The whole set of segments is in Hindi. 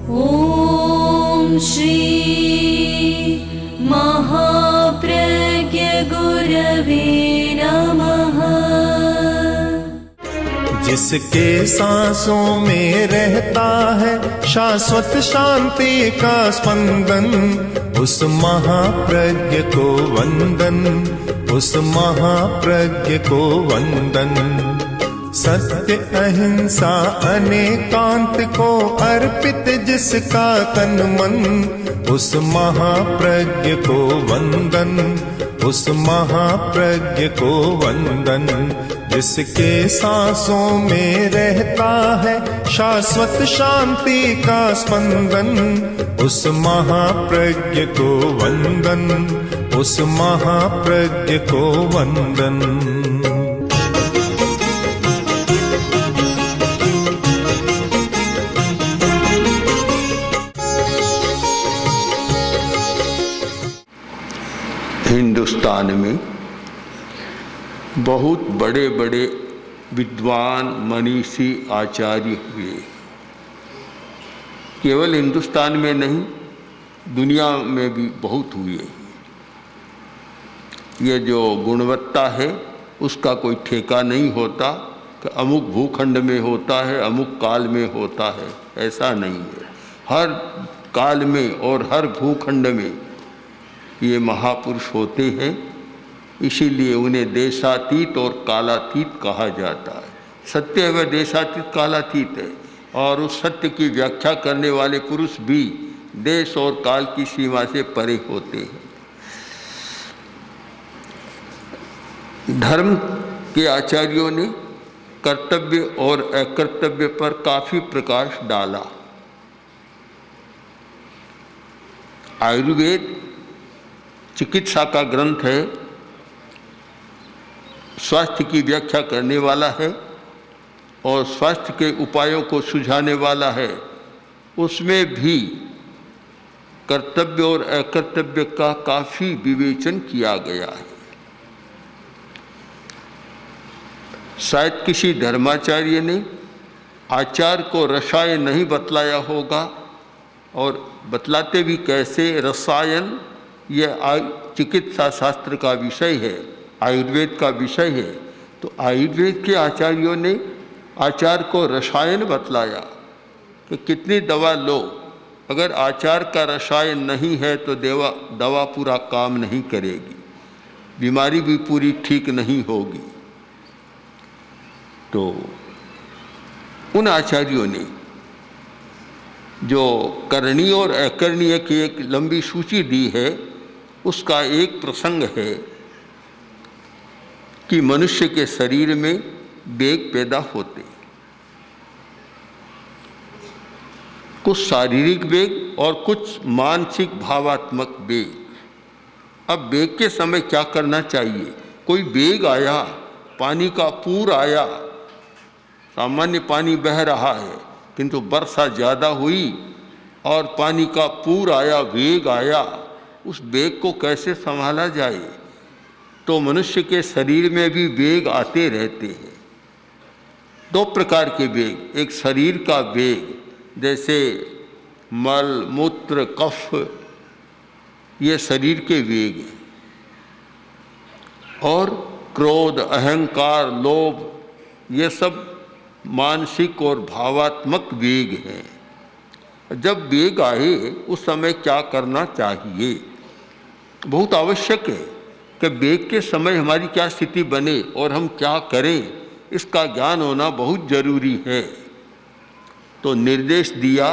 ॐ श्री महाप्रज्ञ गुरवे नमः। जिसके सांसों में रहता है शाश्वत शांति का स्पंदन, उस महाप्रज्ञ को वंदन, उस महाप्रज्ञ को वंदन। सत्य अहिंसा अनेकांत को अर्पित जिसका तन मन, उस महाप्रज्ञ को वंदन, उस महाप्रज्ञ को वंदन। जिसके सांसों में रहता है शाश्वत शांति का स्पंदन, उस महाप्रज्ञ को वंदन, उस महाप्रज्ञ को वंदन। हिंदुस्तान में बहुत बड़े बड़े विद्वान मनीषी आचार्य हुए। केवल हिंदुस्तान में नहीं, दुनिया में भी बहुत हुए। ये जो गुणवत्ता है उसका कोई ठेका नहीं होता कि अमुक भूखंड में होता है, अमुक काल में होता है, ऐसा नहीं है। हर काल में और हर भूखंड में ये महापुरुष होते हैं, इसीलिए उन्हें देशातीत और कालातीत कहा जाता है। सत्य है वह देशातीत कालातीत है, और उस सत्य की व्याख्या करने वाले पुरुष भी देश और काल की सीमा से परे होते हैं। धर्म के आचार्यों ने कर्तव्य और अकर्तव्य पर काफी प्रकाश डाला। आयुर्वेद चिकित्सा का ग्रंथ है, स्वास्थ्य की व्याख्या करने वाला है और स्वास्थ्य के उपायों को सुझाने वाला है। उसमें भी कर्तव्य और अकर्तव्य का काफी विवेचन किया गया है। शायद किसी धर्माचार्य ने आचार को रसायन नहीं बतलाया होगा, और बतलाते भी कैसे। रसायन यह चिकित्सा शास्त्र का विषय है, आयुर्वेद का विषय है। तो आयुर्वेद के आचार्यों ने आचार को रसायन बतलाया कि कितनी दवा लो, अगर आचार का रसायन नहीं है तो दवा पूरा काम नहीं करेगी, बीमारी भी पूरी ठीक नहीं होगी। तो उन आचार्यों ने जो करणीय और अकरणीय की एक लंबी सूची दी है, उसका एक प्रसंग है कि मनुष्य के शरीर में वेग पैदा होते, कुछ शारीरिक वेग और कुछ मानसिक भावात्मक वेग। अब वेग के समय क्या करना चाहिए? कोई वेग आया, पानी का पूर आया, सामान्य पानी बह रहा है, किंतु वर्षा ज़्यादा हुई और पानी का पूर आया, वेग आया, उस वेग को कैसे संभाला जाए? तो मनुष्य के शरीर में भी वेग आते रहते हैं। दो प्रकार के वेग, एक शरीर का वेग जैसे मल मूत्र कफ, ये शरीर के वेग हैं, और क्रोध अहंकार लोभ, ये सब मानसिक और भावात्मक वेग हैं। जब वेग आए उस समय क्या करना चाहिए? बहुत आवश्यक है कि वेग के समय हमारी क्या स्थिति बने और हम क्या करें, इसका ज्ञान होना बहुत जरूरी है। तो निर्देश दिया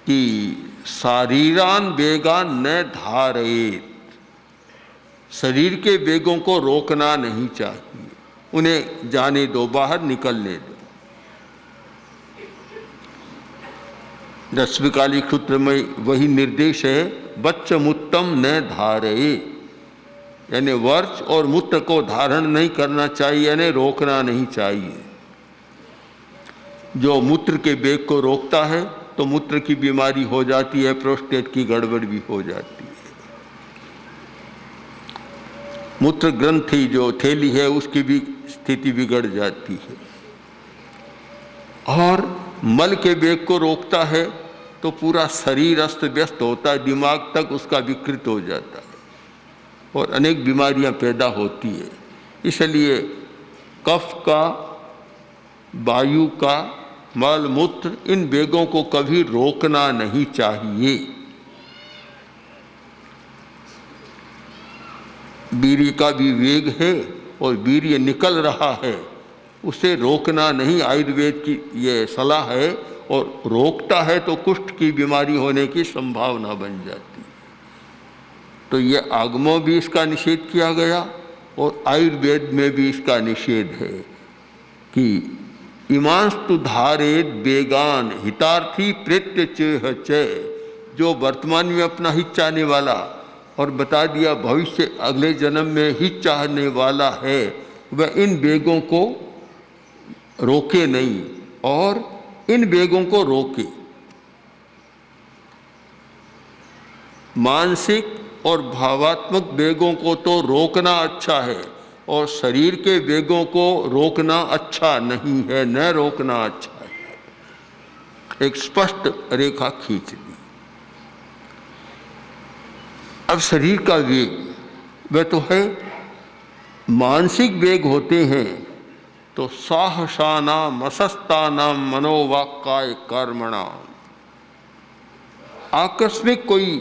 कि शारीरान वेगान न धारेत, शरीर के वेगों को रोकना नहीं चाहिए, उन्हें जाने दो, बाहर निकलने दो। दशविकाली सूत्र में वही निर्देश है, बच्च मुत्तम न धारे, यानी वर्ष और मूत्र को धारण नहीं करना चाहिए, यानी रोकना नहीं चाहिए। जो मूत्र के वेग को रोकता है तो मूत्र की बीमारी हो जाती है, प्रोस्टेट की गड़बड़ भी हो जाती है। मूत्र ग्रंथि जो थैली है उसकी भी स्थिति बिगड़ जाती है। और मल के वेग को रोकता है तो पूरा शरीर अस्त व्यस्त होता है, दिमाग तक उसका विकृत हो जाता है और अनेक बीमारियां पैदा होती है। इसलिए कफ का, वायु का, मल मूत्र, इन वेगों को कभी रोकना नहीं चाहिए। वीर्य का भी वेग है और वीर्य निकल रहा है, उसे रोकना नहीं, आयुर्वेद की ये सलाह है। और रोकता है तो कुष्ठ की बीमारी होने की संभावना बन जाती है। तो ये आगमों भी इसका निषेध किया गया और आयुर्वेद में भी इसका निषेध है कि इमांस्तु धारेत वेगान हितार्थी प्रेत्य चेह च, जो वर्तमान में अपना हित चाहने वाला और बता दिया भविष्य अगले जन्म में हित चाहने वाला है, वह इन वेगों को रोके नहीं और इन वेगों को रोके। मानसिक और भावात्मक वेगों को तो रोकना अच्छा है और शरीर के वेगों को रोकना अच्छा नहीं है, न रोकना अच्छा है। एक स्पष्ट रेखा खींच दी। अब शरीर का वेग वह तो है, मानसिक वेग होते हैं तो साहसानाम असस्तानाम मनोवाक्काय कर्मणाम। आकस्मिक कोई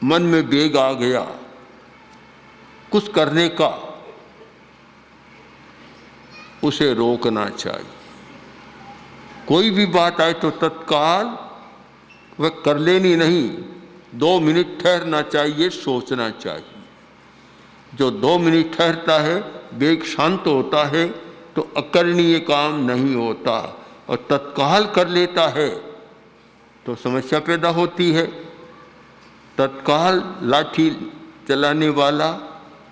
मन में वेग आ गया कुछ करने का, उसे रोकना चाहिए। कोई भी बात आए तो तत्काल वह कर लेनी नहीं, 2 मिनट ठहरना चाहिए, सोचना चाहिए। जो 2 मिनट ठहरता है, वेग शांत होता है तो अकरणीय काम नहीं होता, और तत्काल कर लेता है तो समस्या पैदा होती है। तत्काल लाठी चलाने वाला,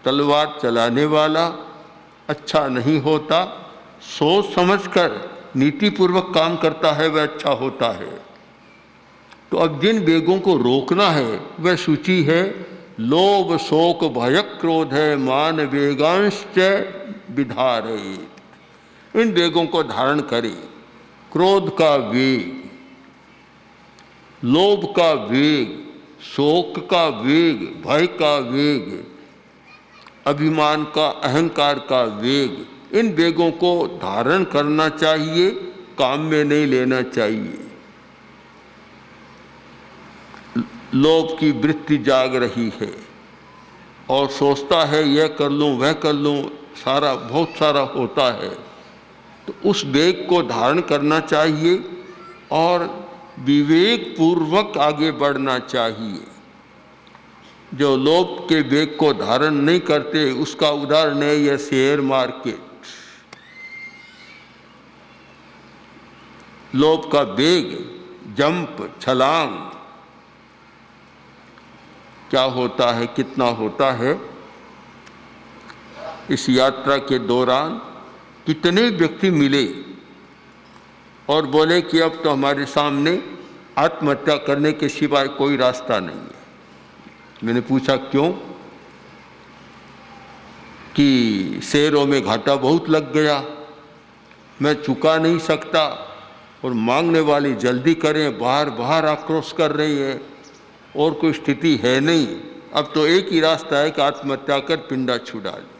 तलवार चलाने वाला अच्छा नहीं होता। सोच समझकर नीतिपूर्वक काम करता है वह अच्छा होता है। तो अब जिन वेगों को रोकना है वह सूची है, लोभ शोक भय क्रोध है मान वेगांश्च विधारयेत्। इन वेगों को धारण करें। क्रोध का वेग, लोभ का वेग, शोक का वेग, भय का वेग, अभिमान का, अहंकार का वेग, इन वेगों को धारण करना चाहिए, काम में नहीं लेना चाहिए। लोभ की वृत्ति जाग रही है और सोचता है यह कर लूँ वह कर लूँ, सारा बहुत सारा होता है, तो उस वेग को धारण करना चाहिए और विवेक पूर्वक आगे बढ़ना चाहिए। जो लोभ के वेग को धारण नहीं करते उसका उदाहरण है यह शेयर मार्केट। लोभ का वेग, जंप, छलांग क्या होता है, कितना होता है। इस यात्रा के दौरान कितने व्यक्ति मिले और बोले कि अब तो हमारे सामने आत्महत्या करने के सिवाय कोई रास्ता नहीं है। मैंने पूछा क्यों? कि शेयरों में घाटा बहुत लग गया, मैं चुका नहीं सकता और मांगने वाले जल्दी करें, बाहर बाहर आक्रोश कर रही है और कोई स्थिति है नहीं। अब तो एक ही रास्ता है कि आत्महत्या कर पिंडा छुड़ा ले।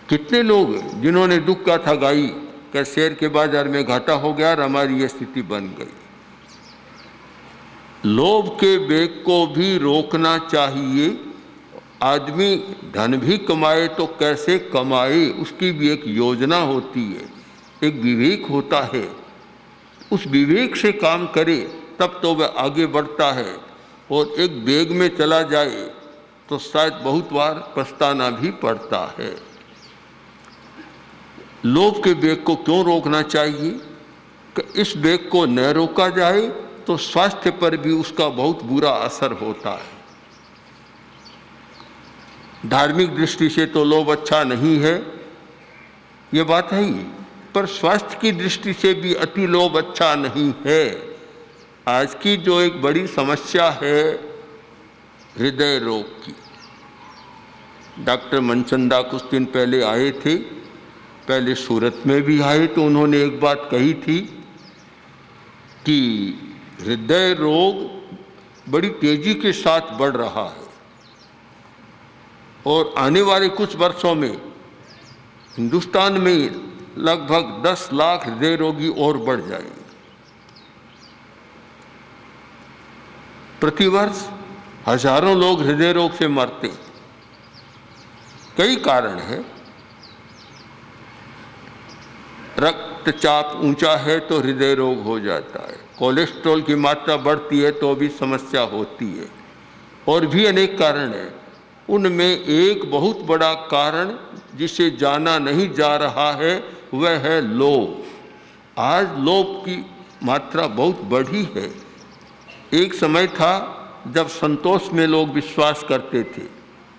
कितने लोग जिन्होंने दुख का था गाई कि शेयर के बाजार में घाटा हो गया और हमारी ये स्थिति बन गई। लोभ के वेग को भी रोकना चाहिए। आदमी धन भी कमाए तो कैसे कमाए, उसकी भी एक योजना होती है, एक विवेक होता है। उस विवेक से काम करे तब तो वह आगे बढ़ता है। और एक वेग में चला जाए तो शायद बहुत बार पछताना भी पड़ता है। लोभ के वेग को क्यों रोकना चाहिए? कि इस वेग को न रोका जाए तो स्वास्थ्य पर भी उसका बहुत बुरा असर होता है। धार्मिक दृष्टि से तो लोभ अच्छा नहीं है, ये बात है ही, पर स्वास्थ्य की दृष्टि से भी अति लोभ अच्छा नहीं है। आज की जो एक बड़ी समस्या है हृदय रोग की, डॉक्टर मनचंदा कुछ दिन पहले आए थे पहले सूरत में भी आए तो उन्होंने एक बात कही थी कि हृदय रोग बड़ी तेजी के साथ बढ़ रहा है और आने वाले कुछ वर्षों में हिंदुस्तान में लगभग 10 लाख हृदय रोगी और बढ़ जाएंगे। प्रतिवर्ष हजारों लोग हृदय रोग से मरते हैं। कई कारण हैं। रक्तचाप ऊंचा है तो हृदय रोग हो जाता है, कोलेस्ट्रॉल की मात्रा बढ़ती है तो भी समस्या होती है, और भी अनेक कारण हैं। उनमें एक बहुत बड़ा कारण जिसे जाना नहीं जा रहा है वह है लोभ। आज लोभ की मात्रा बहुत बढ़ी है। एक समय था जब संतोष में लोग विश्वास करते थे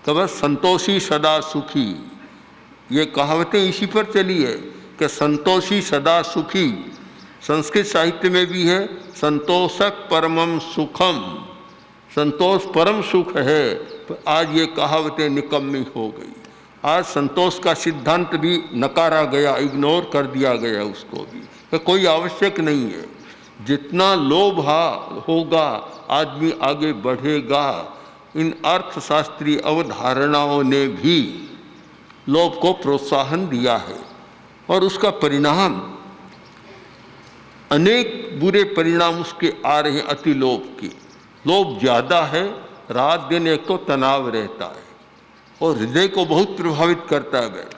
कि बस संतोषी सदा सुखी। ये कहावतें इसी पर चली है कि संतोषी सदा सुखी। संस्कृत साहित्य में भी है संतोषक परमम सुखम, संतोष परम सुख है। पर आज ये कहावतें निकम्मी हो गई। आज संतोष का सिद्धांत भी नकारा गया, इग्नोर कर दिया गया उसको भी, तो कोई आवश्यक नहीं है। जितना लोभ होगा आदमी आगे बढ़ेगा। इन अर्थशास्त्रीय अवधारणाओं ने भी लोभ को प्रोत्साहन दिया है और उसका परिणाम अनेक बुरे परिणाम उसके आ रहे हैं। अति लोभ के, लोभ ज़्यादा है, रात दिन एक तो तनाव रहता है और हृदय को बहुत प्रभावित करता है।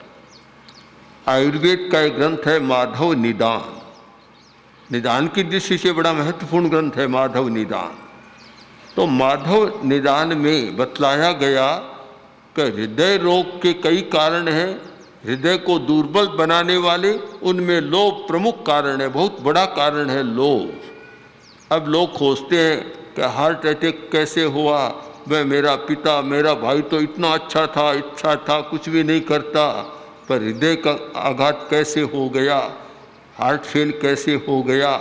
आयुर्वेद का एक ग्रंथ है माधव निदान, निदान की दृष्टि से बड़ा महत्वपूर्ण ग्रंथ है माधव निदान। तो माधव निदान में बतलाया गया कि हृदय रोग के कई कारण हैं। हृदय को दुर्बल बनाने वाले उनमें लोभ प्रमुख कारण है, बहुत बड़ा कारण है लोभ। अब लोग खोजते हैं कि हार्ट अटैक कैसे हुआ, वह मेरा पिता मेरा भाई तो इतना अच्छा था, कुछ भी नहीं करता, पर हृदय का आघात कैसे हो गया, हार्ट फेल कैसे हो गया,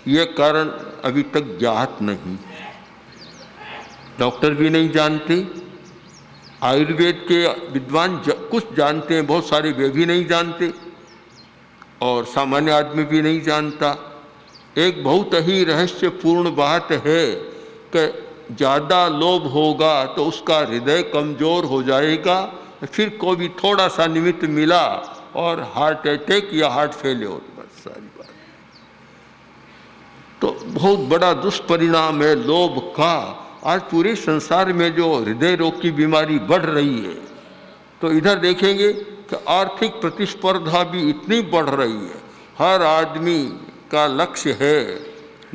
ये कारण अभी तक ज्ञात नहीं। डॉक्टर भी नहीं जानते, आयुर्वेद के विद्वान कुछ जानते हैं, बहुत सारे वे भी नहीं जानते और सामान्य आदमी भी नहीं जानता। एक बहुत ही रहस्यपूर्ण बात है कि ज़्यादा लोभ होगा तो उसका हृदय कमज़ोर हो जाएगा, फिर को भी थोड़ा सा निमित्त मिला और हार्ट अटैक या हार्ट फेलियर, बस सारी बात। तो बहुत बड़ा दुष्परिणाम है लोभ का। आज पूरे संसार में जो हृदय रोग की बीमारी बढ़ रही है, तो इधर देखेंगे कि आर्थिक प्रतिस्पर्धा भी इतनी बढ़ रही है। हर आदमी का लक्ष्य है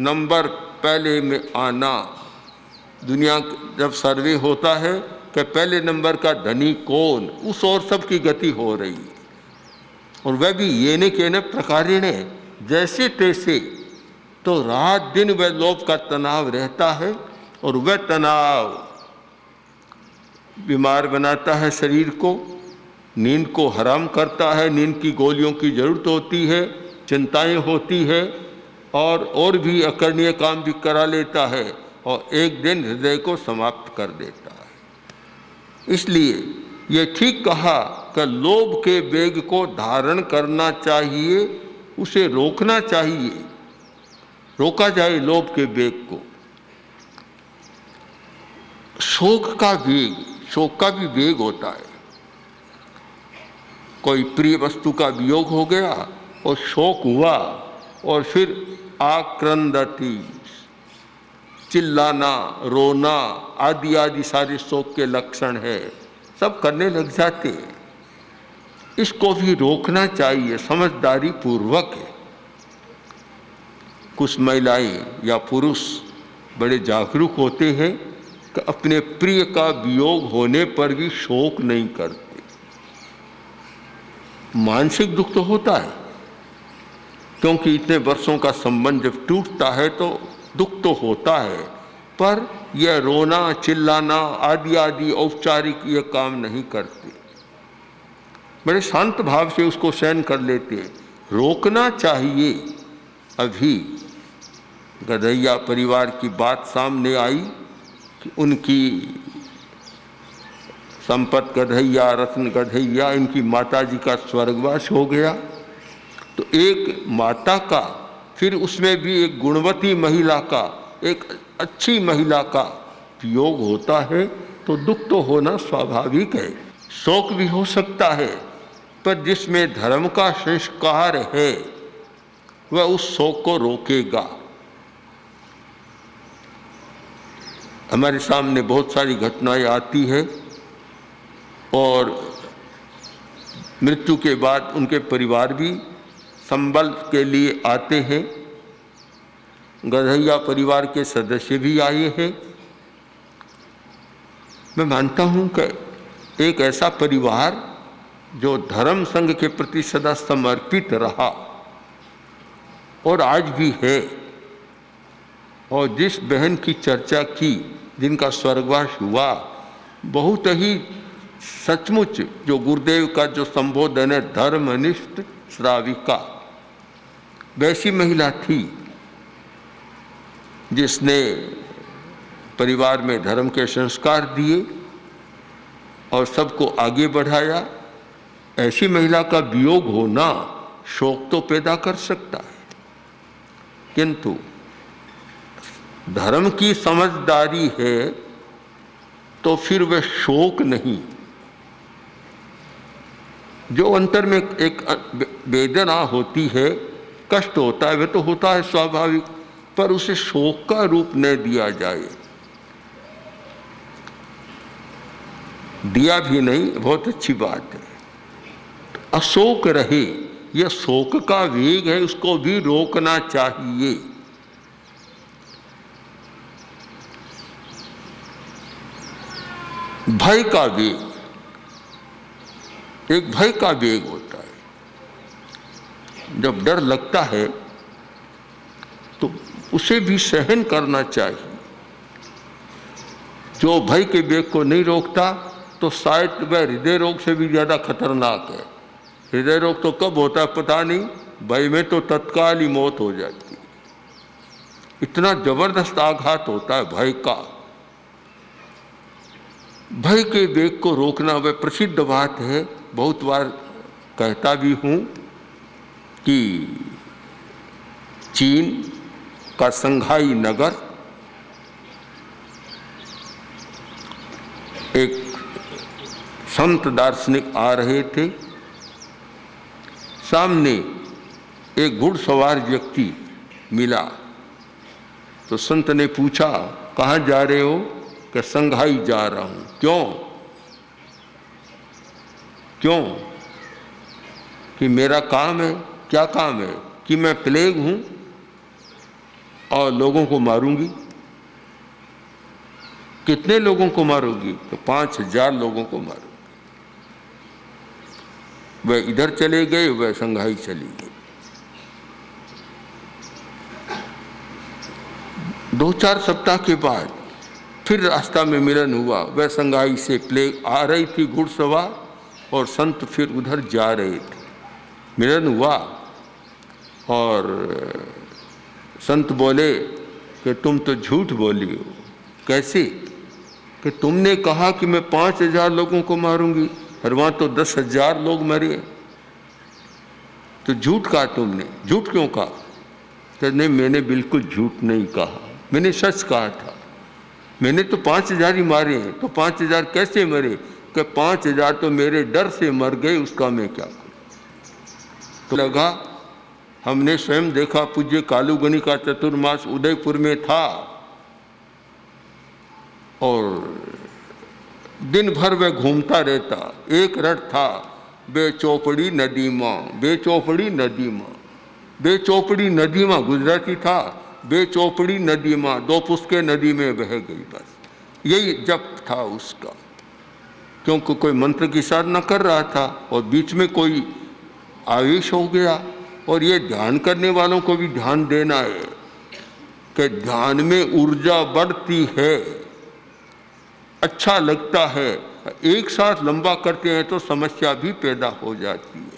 नंबर पहले में आना। दुनिया जब सर्वे होता है कि पहले नंबर का धनी कौन, उस और सब की गति हो रही है, और वह भी ये न कहने प्रकारेण जैसे तैसे। तो रात दिन वह लोभ का तनाव रहता है और वह तनाव बीमार बनाता है शरीर को, नींद को हराम करता है, नींद की गोलियों की ज़रूरत होती है, चिंताएं होती है और भी अकरणीय काम भी करा लेता है और एक दिन हृदय को समाप्त कर देता है। इसलिए ये ठीक कहा कि लोभ के वेग को धारण करना चाहिए, उसे रोकना चाहिए, रोका जाए लोभ के वेग को। शोक का वेग, शोक का भी वेग होता है। कोई प्रिय वस्तु का वियोग हो गया और शोक हुआ और फिर आक्रंदती, चिल्लाना, रोना आदि आदि सारे शोक के लक्षण है, सब करने लग जाते हैं। इसको भी रोकना चाहिए, समझदारी पूर्वक है। कुछ महिलाएं या पुरुष बड़े जागरूक होते हैं कि अपने प्रिय का वियोग होने पर भी शोक नहीं करते। मानसिक दुख तो होता है, क्योंकि इतने वर्षों का संबंध जब टूटता है तो दुख तो होता है, पर यह रोना चिल्लाना आदि आदि औपचारिक ये काम नहीं करते, बड़े शांत भाव से उसको सहन कर लेते हैं। रोकना चाहिए। अभी गदैया परिवार की बात सामने आई कि उनकी संपत गधैया, रत्न गधैया, इनकी माता जी का स्वर्गवास हो गया। तो एक माता का, फिर उसमें भी एक गुणवती महिला का, एक अच्छी महिला का वियोग होता है तो दुख तो होना स्वाभाविक है, शोक भी हो सकता है, पर जिसमें धर्म का संस्कार है वह उस शोक को रोकेगा। हमारे सामने बहुत सारी घटनाएं आती है और मृत्यु के बाद उनके परिवार भी संबल के लिए आते हैं। गधैया परिवार के सदस्य भी आए हैं। मैं मानता हूं कि एक ऐसा परिवार जो धर्म संघ के प्रति सदा समर्पित रहा और आज भी है, और जिस बहन की चर्चा की जिनका स्वर्गवास हुआ, बहुत ही सचमुच जो गुरुदेव का जो संबोधन है धर्मनिष्ठ श्राविका, वैसी महिला थी जिसने परिवार में धर्म के संस्कार दिए और सबको आगे बढ़ाया। ऐसी महिला का वियोग होना शोक तो पैदा कर सकता है, किंतु धर्म की समझदारी है तो फिर वह शोक नहीं। जो अंतर में एक वेदना होती है, कष्ट होता है, वह तो होता है स्वाभाविक, पर उसे शोक का रूप न दिया जाए। दिया भी नहीं, बहुत अच्छी बात है। अशोक रहे, यह शोक का वेग है, उसको भी रोकना चाहिए। भय का वेग, एक भय का वेग होता है। जब डर लगता है तो उसे भी सहन करना चाहिए। जो भय के वेग को नहीं रोकता तो शायद वह हृदय रोग से भी ज़्यादा खतरनाक है। हृदय रोग तो कब होता है पता नहीं, भय में तो तत्काल ही मौत हो जाती है। इतना जबरदस्त आघात होता है भय का। भय के वेग को रोकना वह प्रसिद्ध बात है। बहुत बार कहता भी हूँ कि चीन का संघाई नगर एक संत दार्शनिक आ रहे थे। सामने एक घुड़सवार व्यक्ति मिला तो संत ने पूछा, कहाँ जा रहे हो? कि संघाई जा रहा हूँ। क्यों? क्यों? कि मेरा काम है। क्या काम है? कि मैं प्लेग हूँ और लोगों को मारूंगी। कितने लोगों को मारूंगी? तो 5000 लोगों को मारूंगी। वह इधर चले गए, वह संघाई चली गई। 2-4 सप्ताह के बाद फिर रास्ता में मिलन हुआ। वह संघाई से प्लेग आ रही थी घुड़सवार और संत फिर उधर जा रहे थे। मिलन हुआ और संत बोले कि तुम तो झूठ बोली हो। कैसे? कि तुमने कहा कि मैं 5000 लोगों को मारूंगी और वहाँ तो 10,000 लोग मरे। तो झूठ कहा तुमने। झूठ क्यों कहा? कि नहीं, मैंने बिल्कुल झूठ नहीं कहा, मैंने सच कहा था। मैंने तो 5000 ही मारे हैं। तो 5000 कैसे मरे? कि 5000 तो मेरे डर से मर गए, उसका मैं क्या करूं? तो लगा, हमने स्वयं देखा, पूज्य कालूगनी का चतुर्मास उदयपुर में था और दिन भर वह घूमता रहता। एक रट था, बेचौपड़ी नदी माँ, बेचौपड़ी नदी माँ, बेचौपड़ी नदी माँ गुजराती था। बेचौपड़ी नदी माँ, 2 पुस्के नदी में बह गई, बस यही जप था उसका। क्योंकि कोई मंत्र की साधना कर रहा था और बीच में कोई आवेश हो गया। और ये ध्यान करने वालों को भी ध्यान देना है कि ध्यान में ऊर्जा बढ़ती है, अच्छा लगता है। एक साथ लंबा करते हैं तो समस्या भी पैदा हो जाती है।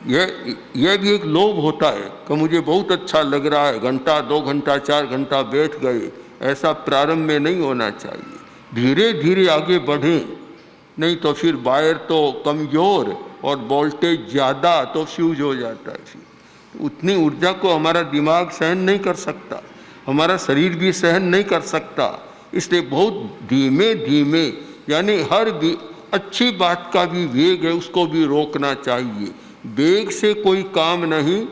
यह भी एक लोभ होता है कि मुझे बहुत अच्छा लग रहा है, घंटा 2 घंटा 4 घंटा बैठ गए। ऐसा प्रारंभ में नहीं होना चाहिए। धीरे धीरे आगे बढ़ें नहीं तो फिर वायर तो कमज़ोर और वोल्टेज ज़्यादा तो फ्यूज हो जाता है। फिर उतनी ऊर्जा को हमारा दिमाग सहन नहीं कर सकता, हमारा शरीर भी सहन नहीं कर सकता। इसलिए बहुत धीमे धीमे, यानी हर अच्छी बात का भी वेग है, उसको भी रोकना चाहिए। वेग से कोई काम नहीं,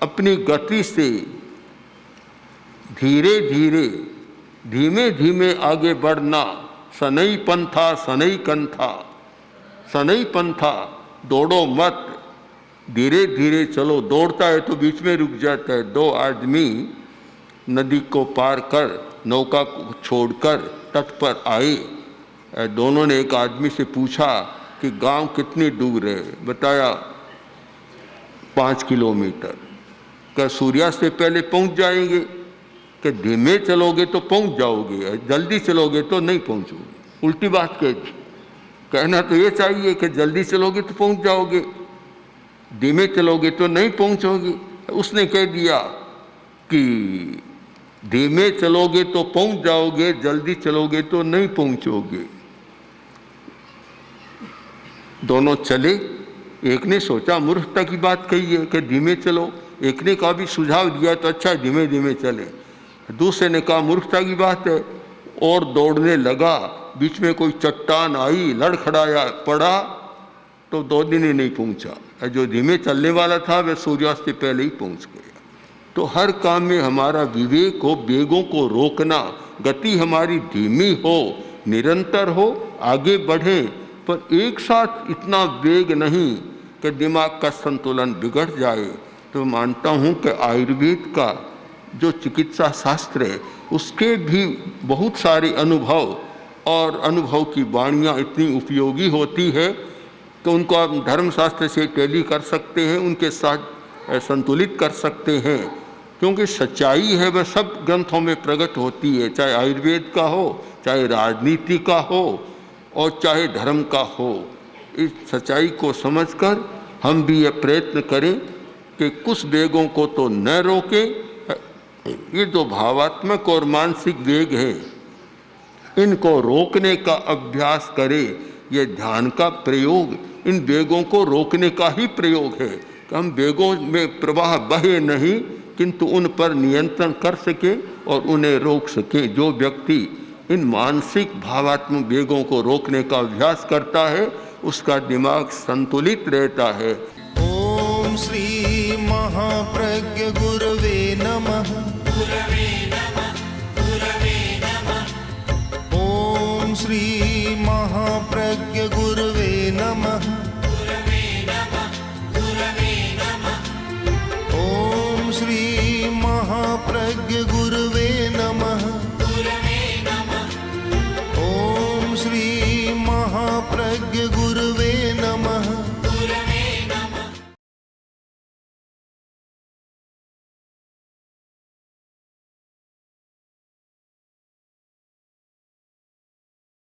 अपनी गति से धीरे धीरे धीमे धीमे आगे बढ़ना। सनई पंथा सनई कंथा, सनई पंथा, दौड़ो मत, धीरे धीरे चलो। दौड़ता है तो बीच में रुक जाता है। दो आदमी नदी को पार कर, नौका को छोड़कर तट पर आए। दोनों ने एक आदमी से पूछा कि गांव कितनी दूर है? बताया 5 किलोमीटर। क्या सूर्यास्त से पहले पहुंच जाएंगे? कि धीमे चलोगे तो पहुंच जाओगे, जल्दी चलोगे तो नहीं पहुंचोगे। उल्टी बात कहती। कहना तो ये चाहिए कि जल्दी चलोगे तो पहुंच जाओगे, धीमे चलोगे तो नहीं पहुंचोगे। उसने कह दिया कि धीमे चलोगे तो पहुंच जाओगे, जल्दी चलोगे तो नहीं पहुंचोगे। दोनों चले। एक ने सोचा मूर्खता की बात कही है कि धीमे चलो, एक ने कहा भी सुझाव दिया तो अच्छा धीमे धीमे चले। दूसरे ने कहा मूर्खता की बात है, और दौड़ने लगा। बीच में कोई चट्टान आई, लड़खड़ाया, पड़ा तो 2 दिन ही नहीं पहुंचा। जो धीमे चलने वाला था वह सूर्यास्त से पहले ही पहुंच गया। तो हर काम में हमारा विवेक हो, वेगों को रोकना, गति हमारी धीमी हो, निरंतर हो, आगे बढ़े, पर एक साथ इतना वेग नहीं कि दिमाग का संतुलन बिगड़ जाए। तो मानता हूँ कि आयुर्वेद का जो चिकित्सा शास्त्र है उसके भी बहुत सारे अनुभव और अनुभव की वाणियाँ इतनी उपयोगी होती है कि उनको आप धर्मशास्त्र से टैली कर सकते हैं, उनके साथ संतुलित कर सकते हैं। क्योंकि सच्चाई है वह सब ग्रंथों में प्रकट होती है, चाहे आयुर्वेद का हो, चाहे राजनीति का हो और चाहे धर्म का हो। इस सच्चाई को समझकर हम भी यह प्रयत्न करें कि कुछ वेगों को तो न रोकें। ये जो भावात्मक और मानसिक वेग है इनको रोकने का अभ्यास करें। ये ध्यान का प्रयोग इन वेगों को रोकने का ही प्रयोग है कि हम वेगों में प्रवाह बहे नहीं, किंतु उन पर नियंत्रण कर सके और उन्हें रोक सके। जो व्यक्ति इन मानसिक भावात्मक वेगों को रोकने का अभ्यास करता है उसका दिमाग संतुलित रहता है। ओम श्री महाप्रज्ञ गुरवे नमः। ओम श्री महाप्रज्ञ गुरवे नमः। ओम श्री महाप्रज्ञ गुरवे नमः। ओम श्री महाप्रज्ञ गुरवे